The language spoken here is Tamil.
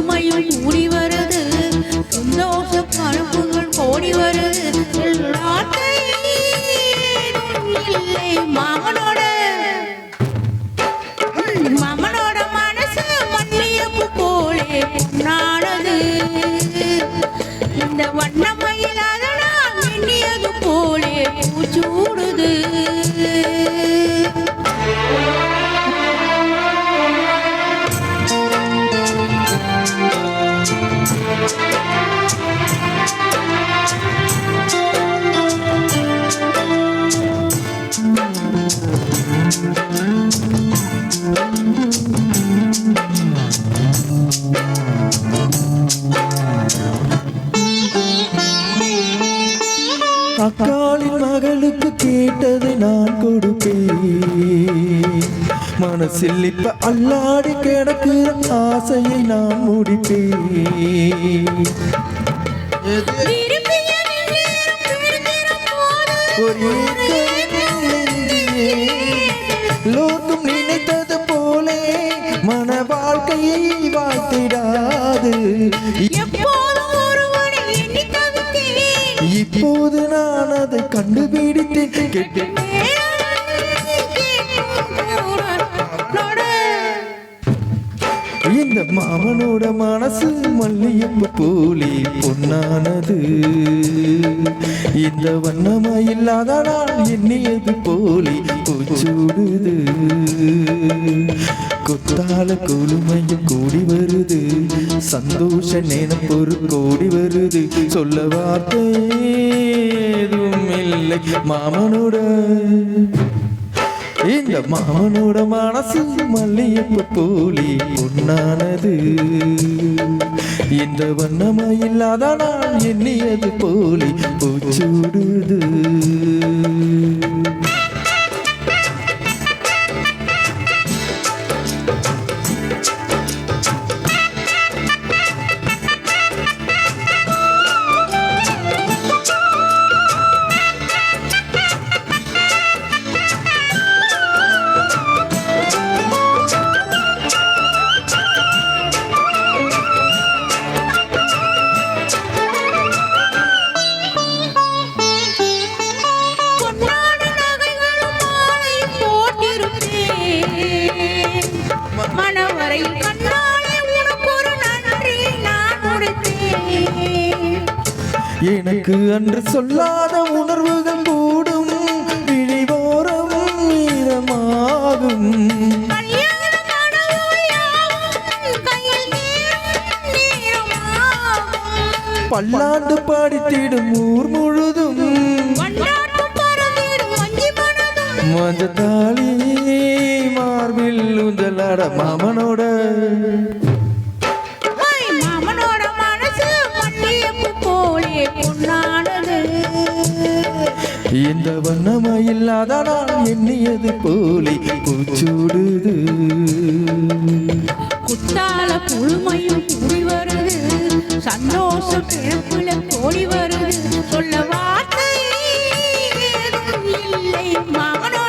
குழுமையும் கூடி வருது சந்தோஷ கருப்புகள் கோடி வருது இல்லை மாமனோட மாமனோட மனசு மல்லியப்பு போலே பொன்னானது இந்த வண்ணமயில் அதனால் மின்னியது போலே பூச்சூடுது அக்காளின் மகளுக்கு கேட்டது நான் கொடுப்பேன் மனசில் இப்ப அல்லாடி கிடக்கிற ஆசையை நான் முடிப்பேன் லோகம் நினைத்தது போலே மன வாழ்க்கையை வாழ்த்திடாது இப்போது நான் அதை கண்டுபிடித்தேன் கேட்டேன் இந்த மாமனோட மனசு மல்லியப்பு போலே பொன்னானது இந்த வண்ணமயில்லாத நான் எண்ணியது போலே பூச்சூடுது கொத்தால கொழுமையும் கூடி வருது சந்தோஷ நினைப்பொரு கோடி வருது சொல்ல வார்த்தை ஏதும் இல்லை மாமனோட இந்த மாமனோட மனசு மல்லியப்பு போலே பொன்னானது இந்த வண்ணமயில்லாத நான் எண்ணியது போலே பூச்சூடுது எனக்கு அன்று சொல்லாத உணர்வுகள் கூடும் விழிவோரம் ஈரமாகும் பல்லாண்டு பாடித்திடும் ஊர் முழுதும் மஞ்சத்தாளி மார்பில் உந்தலாட மாமனோட இந்த வண்ணமயில்லாத நான் எண்ணியது போலே பூச்சூடுது குத்தால குழுமையும் கூடி வருது சந்தோஷம் பிறப்புல கோடி வருது சொல்ல வார்த்தை இல்லை மாமனோ